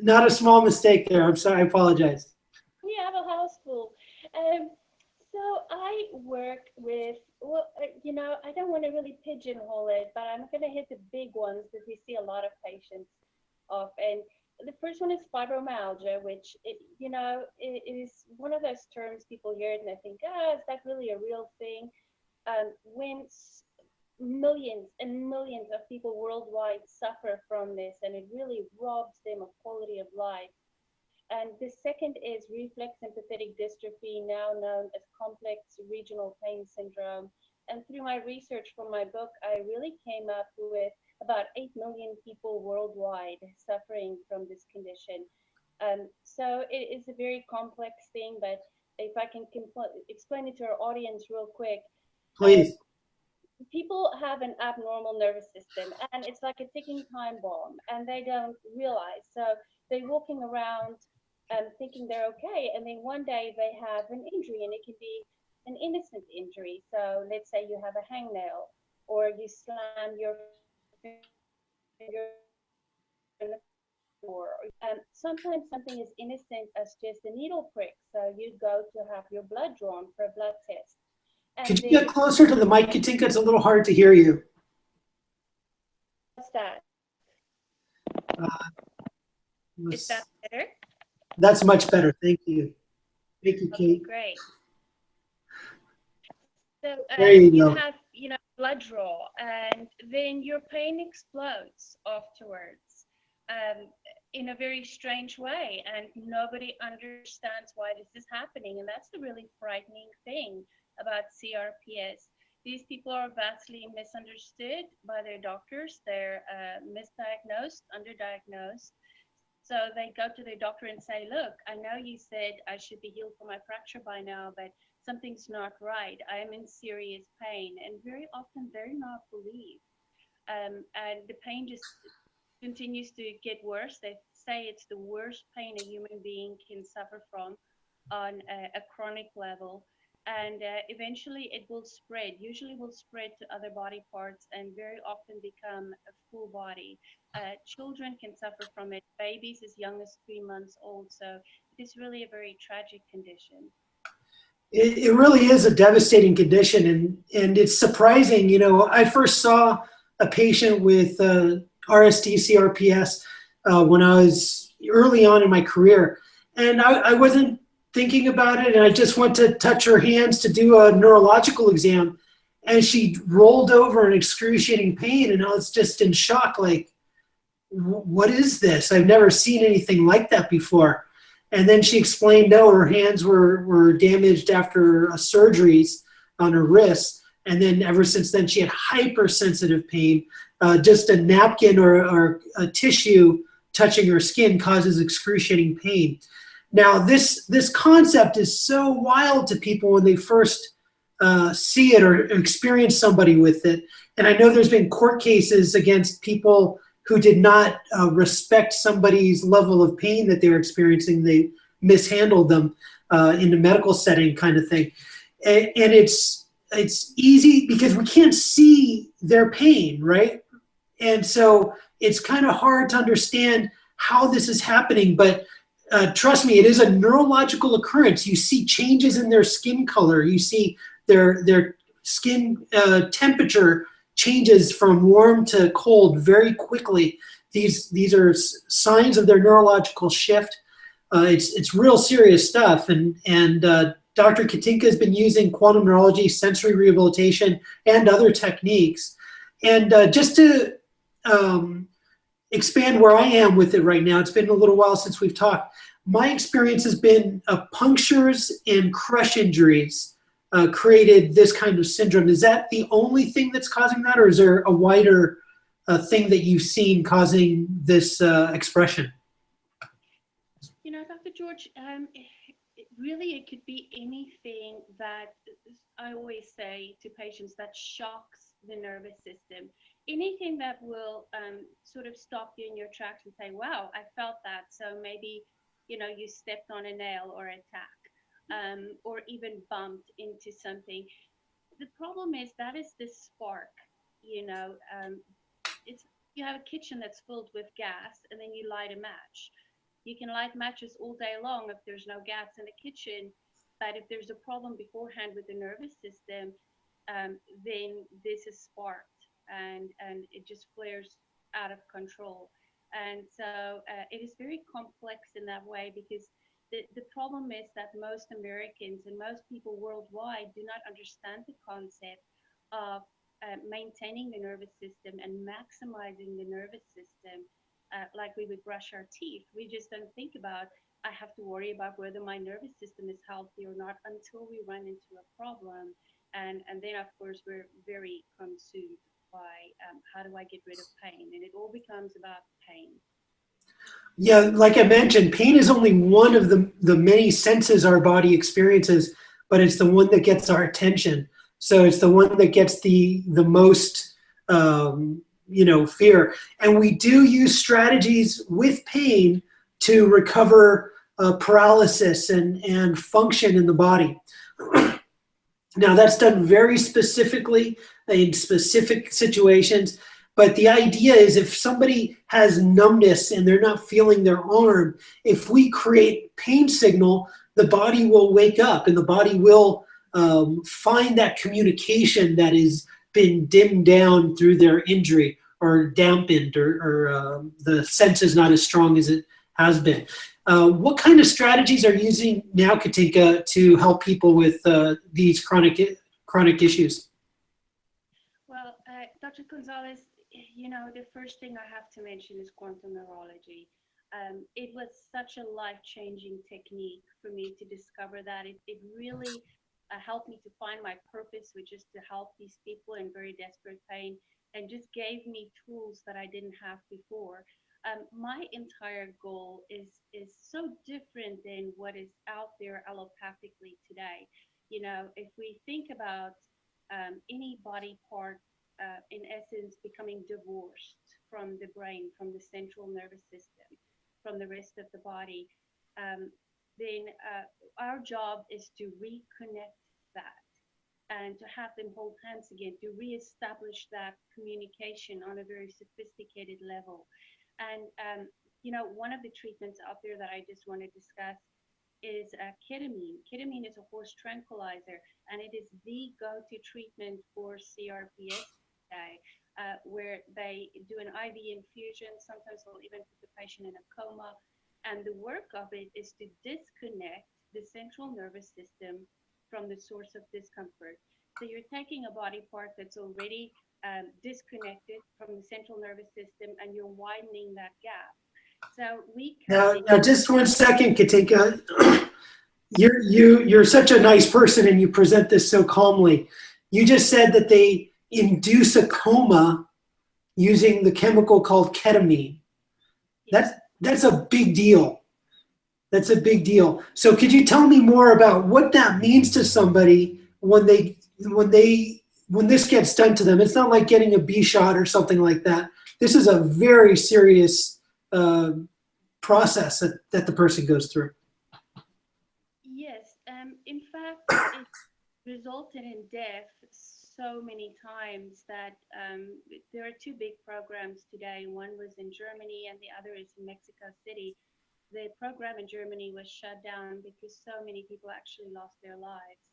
Not a small mistake there. I'm sorry, I apologize. We have a house full. So I work with, well, you know, I don't want to really pigeonhole it, but I'm going to hit the big ones that we see a lot of patients of. And the first one is fibromyalgia, which, it is one of those terms people hear it and they think, is that really a real thing? When millions and millions of people worldwide suffer from this, and it really robs them of quality of life. And the second is reflex sympathetic dystrophy, now known as complex regional pain syndrome. And through my research for my book, I really came up with about 8 million people worldwide suffering from this condition. So it is a very complex thing, but if I can explain it to our audience real quick. Please. People have an abnormal nervous system, and it's like a ticking time bomb, and they don't realize. So they're walking around thinking they're okay, and then one day they have an injury, and it can be an innocent injury. So let's say you have a hangnail, or you slam your finger in the floor. Sometimes something as innocent as just a needle prick. So you go to have your blood drawn for a blood test. And could you get closer to the mic, Katinka? It's a little hard to hear you. What's that? Is that better? That's much better. Thank you. Thank you, Kate. Okay, great. So there you go. blood draw, and then your pain explodes afterwards in a very strange way, and nobody understands why this is happening. And that's the really frightening thing about CRPS. These people are vastly misunderstood by their doctors. They're misdiagnosed, underdiagnosed. So they go to their doctor and say, look, I know you said I should be healed from my fracture by now, but something's not right. I am in serious pain. And very often they're not believed. And the pain just continues to get worse. They say it's the worst pain a human being can suffer from on a chronic level. And eventually it will spread, usually will spread to other body parts and very often become a full body. Children can suffer from it, babies as young as 3 months old. So it is really a very tragic condition. It really is a devastating condition, and it's surprising. I first saw a patient with RSD CRPS when I was early on in my career, and I wasn't thinking about it, and I just went to touch her hands to do a neurological exam, and she rolled over in excruciating pain, and I was just in shock, like, what is this? I've never seen anything like that before. And then she explained, no, her hands were damaged after surgeries on her wrists, and then ever since then she had hypersensitive pain. Just a napkin or a tissue touching her skin causes excruciating pain. Now, this concept is so wild to people when they first see it or experience somebody with it. And I know there's been court cases against people who did not respect somebody's level of pain that they were experiencing. They mishandled them in the medical setting kind of thing. And it's easy because we can't see their pain, right? And so it's kind of hard to understand how this is happening, but trust me, it is a neurological occurrence. You see changes in their skin color. You see their skin temperature changes from warm to cold very quickly. These are signs of their neurological shift. It's real serious stuff. And Dr. Katinka has been using quantum neurology, sensory rehabilitation, and other techniques. And just to expand where I am with it right now, it's been a little while since we've talked. My experience has been punctures and crush injuries created this kind of syndrome. Is that the only thing that's causing that, or is there a wider thing that you've seen causing this expression? Dr. George, it could be anything that I always say to patients that shocks the nervous system. Anything that will sort of stop you in your tracks and say, wow, I felt that. So maybe, you stepped on a nail or a tack, or even bumped into something. The problem is that is the spark, it's, you have a kitchen that's filled with gas and then you light a match. You can light matches all day long if there's no gas in the kitchen, but if there's a problem beforehand with the nervous system, then this is sparked and it just flares out of control. And so it is very complex in that way, because the problem is that most Americans and most people worldwide do not understand the concept of maintaining the nervous system and maximizing the nervous system. Like we would brush our teeth. We just don't think about, I have to worry about whether my nervous system is healthy or not until we run into a problem. And then, of course, we're very consumed by how do I get rid of pain? And it all becomes about pain. Yeah, like I mentioned, pain is only one of the many senses our body experiences, but it's the one that gets our attention. So it's the one that gets the most fear. And we do use strategies with pain to recover paralysis and function in the body. Now, that's done very specifically in specific situations, but the idea is if somebody has numbness and they're not feeling their arm, if we create pain signal, the body will wake up and the body will find that communication that has been dimmed down through their injury or dampened, or the sense is not as strong as it has been. What kind of strategies are you using now, Katinka, to help people with these chronic issues? Dr. Gonzalez, you know, the first thing I have to mention is quantum neurology. It was such a life-changing technique for me to discover that. It really helped me to find my purpose, which is to help these people in very desperate pain, and just gave me tools that I didn't have before. My entire goal is so different than what is out there allopathically today. You know, if we think about any body part, in essence, becoming divorced from the brain, from the central nervous system, from the rest of the body, then our job is to reconnect that and to have them hold hands again, to reestablish that communication on a very sophisticated level. And, you know, one of the treatments out there that I just want to discuss is ketamine. Ketamine is a horse tranquilizer, and it is the go-to treatment for CRPS today, where they do an IV infusion. Sometimes they'll even put the patient in a coma. And the work of it is to disconnect the central nervous system from the source of discomfort. So you're taking a body part that's already disconnected from the central nervous system, and you're widening that gap. So we now just one second, Katinka. You're such a nice person, and you present this so calmly. You just said that they induce a coma using the chemical called ketamine. That's a big deal. That's a big deal. So could you tell me more about what that means to somebody when this gets done to them? It's not like getting a B shot or something like that. This is a very serious process that the person goes through. Yes, in fact, it resulted in death so many times that there are two big programs today. One was in Germany and the other is in Mexico City. The program in Germany was shut down because so many people actually lost their lives.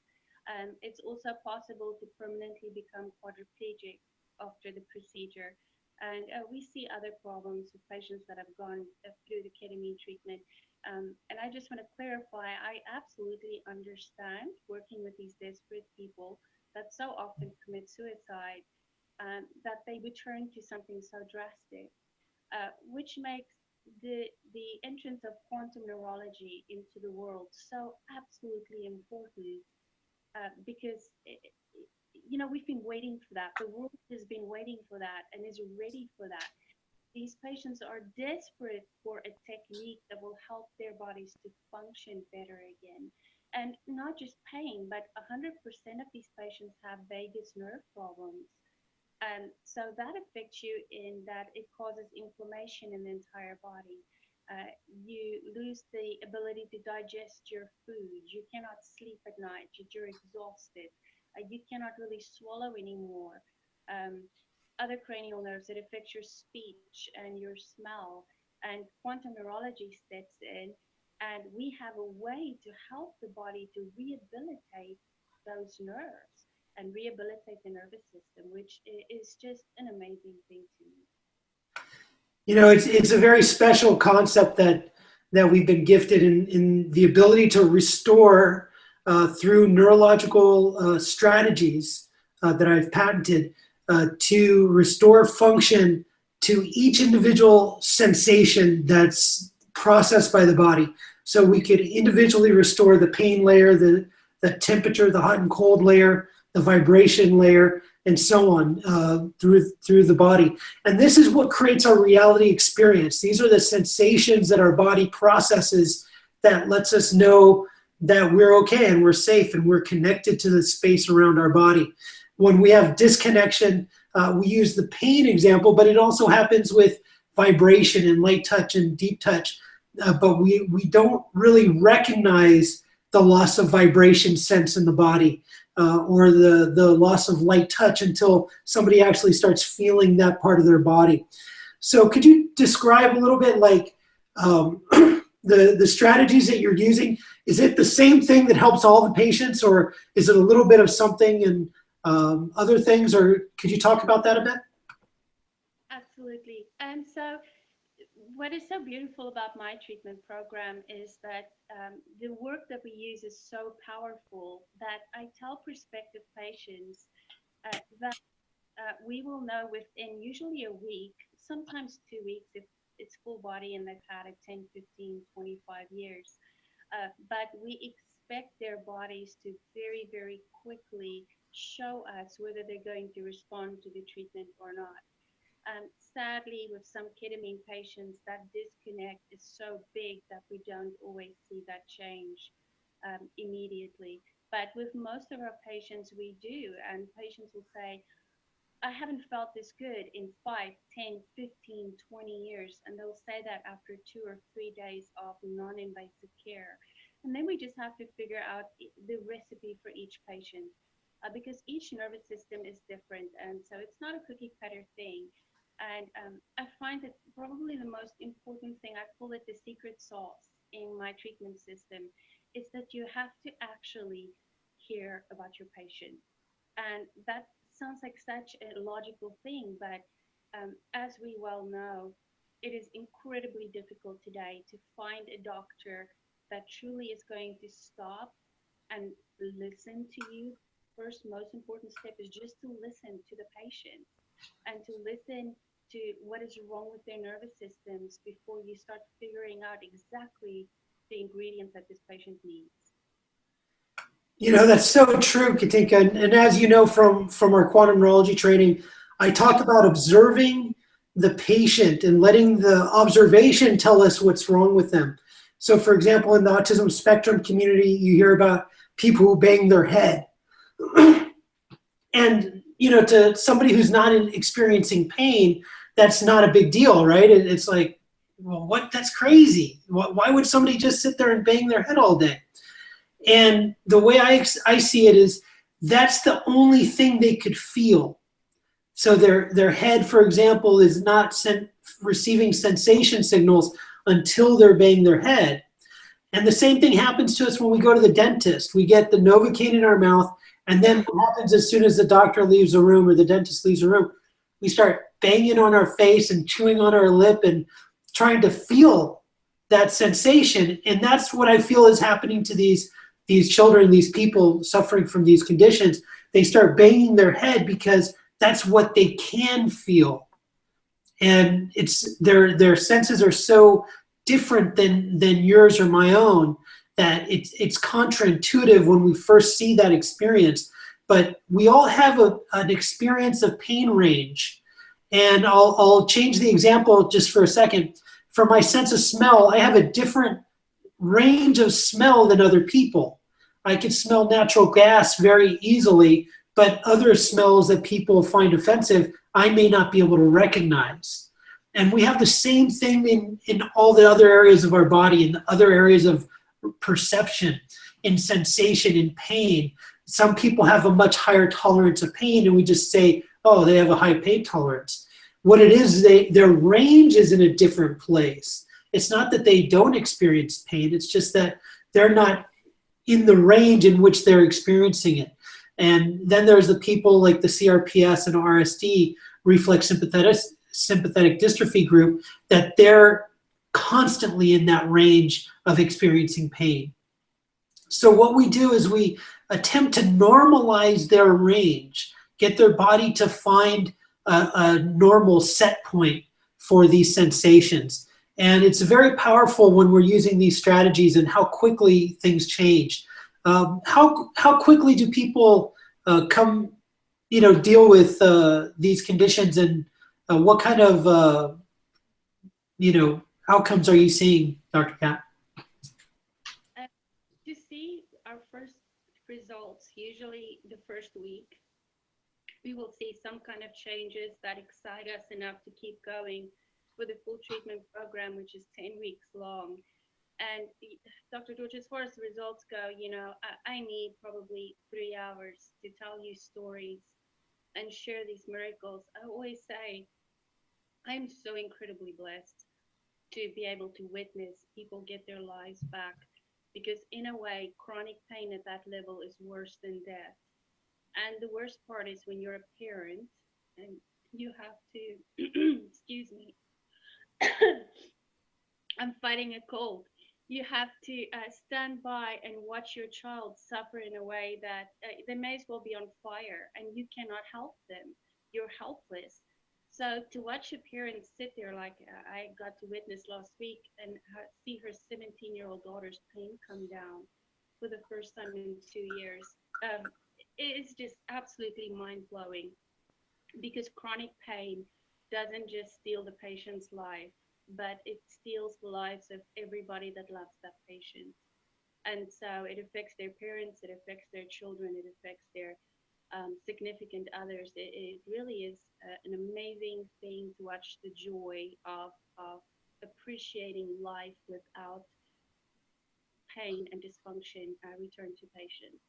It's also possible to permanently become quadriplegic after the procedure. And we see other problems with patients that have gone through the ketamine treatment. And I just want to clarify, I absolutely understand working with these desperate people that so often commit suicide, that they would turn to something so drastic, which makes the entrance of quantum neurology into the world so absolutely important, because you know, we've been waiting for that. The world has been waiting for that and is ready for that. These patients are desperate for a technique that will help their bodies to function better again. And not just pain, but 100% of these patients have vagus nerve problems. And so that affects you in that it causes inflammation in the entire body. You lose the ability to digest your food. You cannot sleep at night. You're exhausted. You cannot really swallow anymore. Other cranial nerves, it affects your speech and your smell. And quantum neurology steps in, and we have a way to help the body to rehabilitate those nerves and rehabilitate the nervous system, which is just an amazing thing to me. You know, it's a very special concept that we've been gifted in the ability to restore through neurological strategies that I've patented to restore function to each individual sensation that's processed by the body. So we could individually restore the pain layer, the temperature, the hot and cold layer, the vibration layer, and so on through the body. And this is what creates our reality experience. These are the sensations that our body processes that lets us know that we're okay and we're safe and we're connected to the space around our body. When we have disconnection, we use the pain example, but it also happens with vibration and light touch and deep touch. But we don't really recognize the loss of vibration sense in the body or the loss of light touch until somebody actually starts feeling that part of their body. So could you describe a little bit like the strategies that you're using? Is it the same thing that helps all the patients, or is it a little bit of something and other things, or could you talk about that a bit? Absolutely. And so what is so beautiful about my treatment program is that the work that we use is so powerful that I tell prospective patients that we will know within usually a week, sometimes 2 weeks if it's full body and they've had it 10, 15, 25 years. But we expect their bodies to very, very quickly show us whether they're going to respond to the treatment or not. Sadly, with some ketamine patients, that disconnect is so big that we don't always see that change immediately. But with most of our patients, we do. And patients will say, I haven't felt this good in 5, 10, 15, 20 years. And they'll say that after 2 or 3 days of non-invasive care. And then we just have to figure out the recipe for each patient because each nervous system is different. And so it's not a cookie cutter thing. And I find that probably the most important thing, I call it the secret sauce in my treatment system, is that you have to actually care about your patient. And that sounds like such a logical thing, but as we well know, it is incredibly difficult today to find a doctor that truly is going to stop and listen to you. First, most important step is just to listen to the patient and to listen to what is wrong with their nervous systems before you start figuring out exactly the ingredients that this patient needs. You know, that's so true, Katinka. And as you know from our quantum neurology training, I talk about observing the patient and letting the observation tell us what's wrong with them. So for example, in the autism spectrum community, you hear about people who bang their head. And, you know, to somebody who's not experiencing pain, that's not a big deal, right? It's like, well, what? That's crazy. Why would somebody just sit there and bang their head all day? And the way I see it is that's the only thing they could feel. So their head, for example, is not receiving sensation signals until they're banging their head. And the same thing happens to us when we go to the dentist. We get the Novocaine in our mouth, and then what happens as soon as the doctor leaves the room or the dentist leaves the room? We start banging on our face and chewing on our lip and trying to feel that sensation. And that's what I feel is happening to these children, these people suffering from these conditions. They start banging their head because that's what they can feel. And it's their senses are so different than yours or my own that it's counterintuitive when we first see that experience. But we all have an experience of pain range. And I'll change the example just for a second. For my sense of smell, I have a different range of smell than other people. I can smell natural gas very easily, but other smells that people find offensive, I may not be able to recognize. And we have the same thing in all the other areas of our body, in the other areas of perception, in sensation, in pain. Some people have a much higher tolerance of pain, and we just say, oh, they have a high pain tolerance. What it is, their range is in a different place. It's not that they don't experience pain, it's just that they're not in the range in which they're experiencing it. And then there's the people like the CRPS and RSD, reflex sympathetic dystrophy group, that they're constantly in that range of experiencing pain. So what we do is we attempt to normalize their range, get their body to find a normal set point for these sensations. And it's very powerful when we're using these strategies and how quickly things change. How quickly do people deal with these conditions, and what kind of outcomes are you seeing, Dr. Kat? To see our first results, usually the first week, we will see some kind of changes that excite us enough to keep going with a full treatment program, which is 10 weeks long. And Dr. George, as far as the results go, I need probably 3 hours to tell you stories and share these miracles. I always say, I'm so incredibly blessed to be able to witness people get their lives back, because in a way, chronic pain at that level is worse than death. And the worst part is when you're a parent and you have to, excuse me, I'm fighting a cold. You have to stand by and watch your child suffer in a way that they may as well be on fire, and you cannot help them. you're helpless. So to watch a parent sit there, like I got to witness last week, and see her 17-year-old daughter's pain come down for the first time in 2 years, it is just absolutely mind-blowing, because chronic pain doesn't just steal the patient's life, but it steals the lives of everybody that loves that patient. And so it affects their parents, it affects their children, it affects their significant others. It really is an amazing thing to watch the joy of appreciating life without pain and dysfunction return to patients.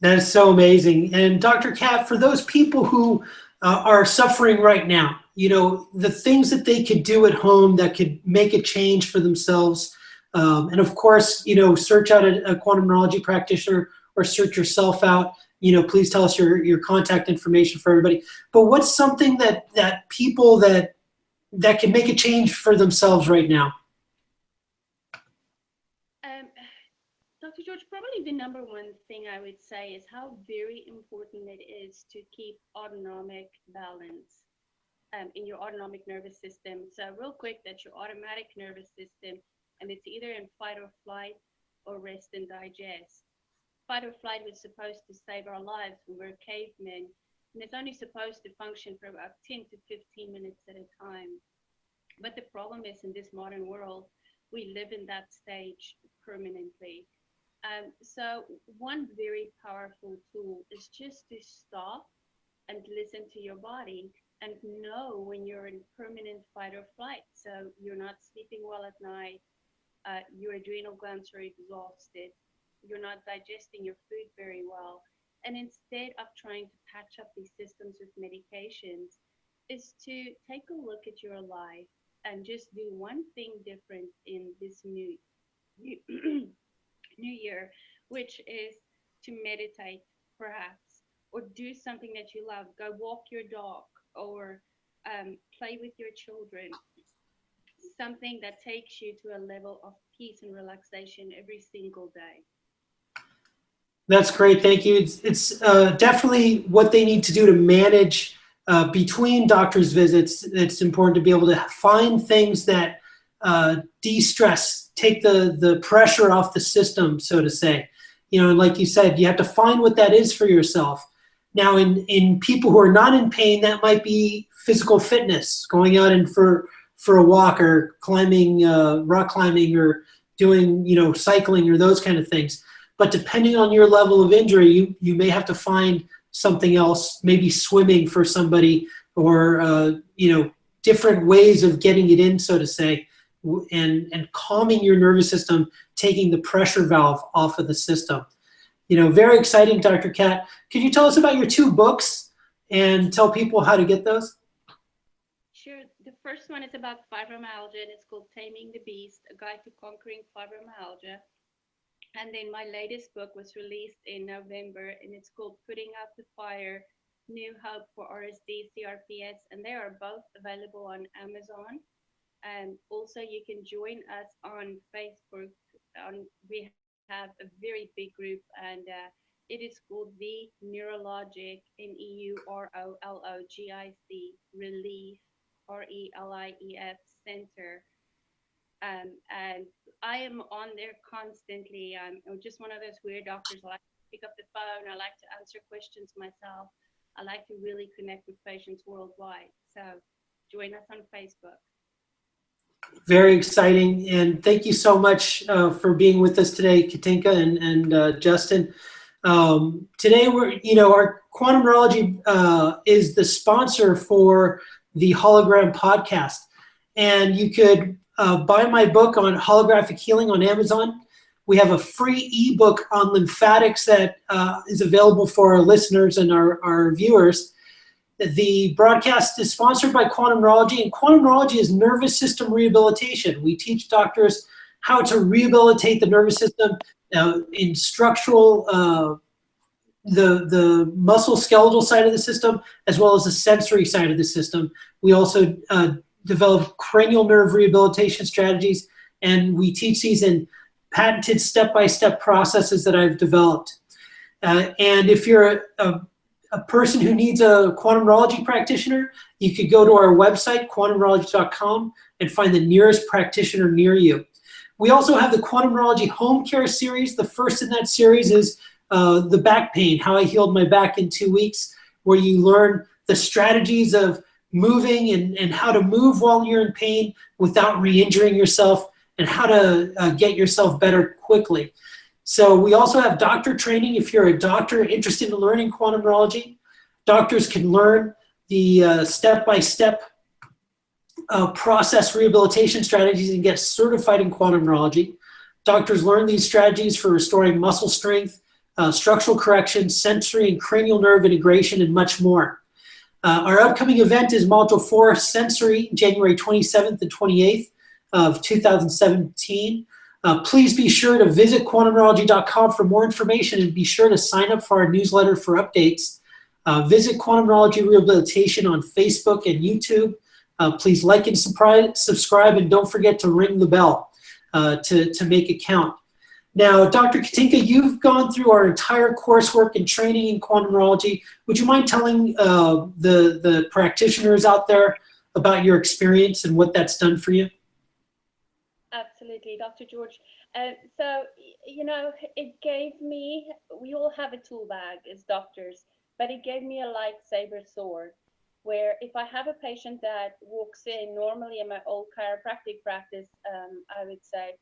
That is so amazing. And Dr. Kat, for those people who are suffering right now, you know, the things that they could do at home that could make a change for themselves, and of course, you know, search out a quantum neurology practitioner or search yourself out. You know, please tell us your contact information for everybody. But what's something that people that can make a change for themselves right now? Dr. George, probably the number one thing I would say is how very important it is to keep autonomic balance in your autonomic nervous system. So real quick, that's your automatic nervous system, and it's either in fight or flight or rest and digest. Fight or flight was supposed to save our lives when we were cavemen, and it's only supposed to function for about 10 to 15 minutes at a time. But the problem is, in this modern world, we live in that stage permanently. So one very powerful tool is just to stop and listen to your body and know when you're in permanent fight or flight. So you're not sleeping well at night, your adrenal glands are exhausted, you're not digesting your food very well. And instead of trying to patch up these systems with medications, is to take a look at your life and just do one thing different in this new year, which is to meditate, perhaps, or do something that you love. Go walk your dog, or play with your children. Something that takes you to a level of peace and relaxation every single day. That's great. Thank you. It's definitely what they need to do to manage between doctor's visits. It's important to be able to find things that de-stress, take the pressure off the system, so to say. You know, and like you said, you have to find what that is for yourself. Now, in people who are not in pain, that might be physical fitness, going out and for a walk, or climbing, rock climbing, or doing, you know, cycling, or those kind of things. But depending on your level of injury, you may have to find something else, maybe swimming for somebody, or you know, different ways of getting it in, so to say, and calming your nervous system, taking the pressure valve off of the system. You know, very exciting, Dr. Kat. Could you tell us about your 2 books and tell people how to get those? Sure. The first one is about fibromyalgia, and it's called Taming the Beast, A Guide to Conquering Fibromyalgia. And then my latest book was released in November, and it's called Putting Out the Fire, New Hope for RSD, CRPS, and they are both available on Amazon. And also you can join us on Facebook. We have a very big group, and it is called the Neurologic, NEUROLOGIC, Relief, RELIEF Center. And I am on there constantly. I'm just one of those weird doctors. I like to pick up the phone. I like to answer questions myself. I like to really connect with patients worldwide. So join us on Facebook. Very exciting, and thank you so much for being with us today, Katinka and Justin. Today, our Quantum Neurology is the sponsor for the Hologram podcast, and you could buy my book on holographic healing on Amazon. We have a free ebook on lymphatics that is available for our listeners and our viewers. The broadcast is sponsored by Quantum Neurology, and Quantum Neurology is nervous system rehabilitation. We teach doctors how to rehabilitate the nervous system in structural, the muscle skeletal side of the system, as well as the sensory side of the system. We also develop cranial nerve rehabilitation strategies, and we teach these in patented step-by-step processes that I've developed. And if you're a person who needs a quantum neurology practitioner, you could go to our website, quantumneurology.com, and find the nearest practitioner near you. We also have the Quantum Neurology Home Care series. The first in that series is the back pain, how I healed my back in 2 weeks, where you learn the strategies of moving and how to move while you're in pain without re-injuring yourself, and how to get yourself better quickly. So we also have doctor training. If you're a doctor interested in learning quantum neurology, doctors can learn the step-by-step process rehabilitation strategies and get certified in quantum neurology. Doctors learn these strategies for restoring muscle strength, structural correction, sensory and cranial nerve integration, and much more. Our upcoming event is Module 4 Sensory, January 27th and 28th of 2017. Please be sure to visit quantumneurology.com for more information, and be sure to sign up for our newsletter for updates. Visit Quantum Neurology Rehabilitation on Facebook and YouTube. Please like and subscribe, and don't forget to ring the bell to make it count. Now, Dr. Katinka, you've gone through our entire coursework and training in quantum neurology. Would you mind telling the practitioners out there about your experience and what that's done for you? Absolutely, Dr. George. So, you know, it gave me, we all have a tool bag as doctors, but it gave me a lightsaber sword, where if I have a patient that walks in normally in my old chiropractic practice, I would say,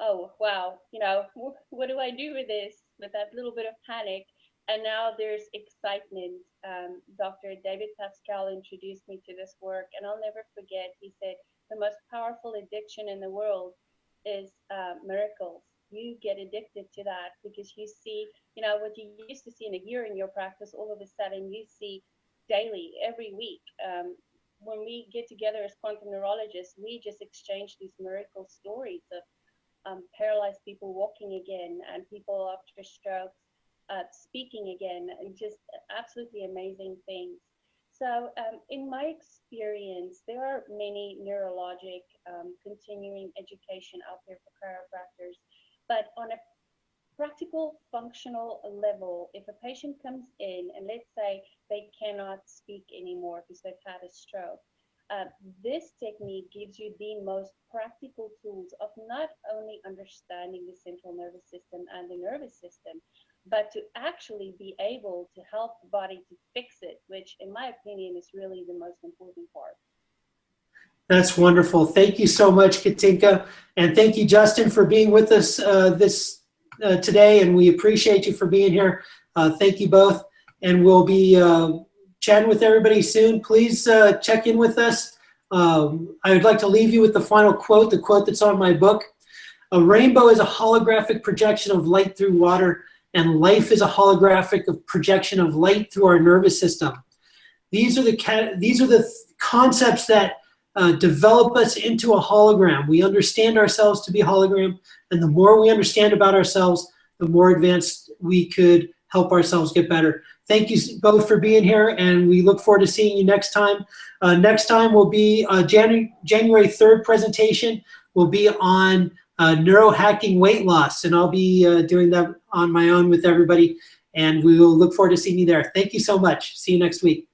oh, wow, you know, what do I do with this? With that little bit of panic. And now there's excitement. Dr. David Pascal introduced me to this work, and I'll never forget, he said, the most powerful addiction in the world is miracles. You get addicted to that because you see, you know, what you used to see in a year in your practice, all of a sudden you see daily, every week. When we get together as quantum neurologists, we just exchange these miracle stories of paralyzed people walking again, and people after strokes speaking again, and just absolutely amazing things. So in my experience, there are many neurologic continuing education out there for chiropractors, but on a practical functional level, if a patient comes in and let's say they cannot speak anymore because they've had a stroke, this technique gives you the most practical tools of not only understanding the central nervous system and the nervous system, but to actually be able to help the body to fix it, which in my opinion is really the most important part. That's wonderful. Thank you so much, Katinka. And thank you, Justin, for being with us today. And we appreciate you for being here. Thank you both. And we'll be chatting with everybody soon. Please check in with us. I would like to leave you with the final quote, the quote that's on my book. A rainbow is a holographic projection of light through water, and life is a holographic projection of light through our nervous system. These are the concepts that develop us into a hologram. We understand ourselves to be a hologram, and the more we understand about ourselves, the more advanced we could help ourselves get better. Thank you both for being here, and we look forward to seeing you next time. Next time will be January 3rd presentation will be on neurohacking weight loss, and I'll be doing that on my own with everybody, and we will look forward to seeing you there. Thank you so much. See you next week.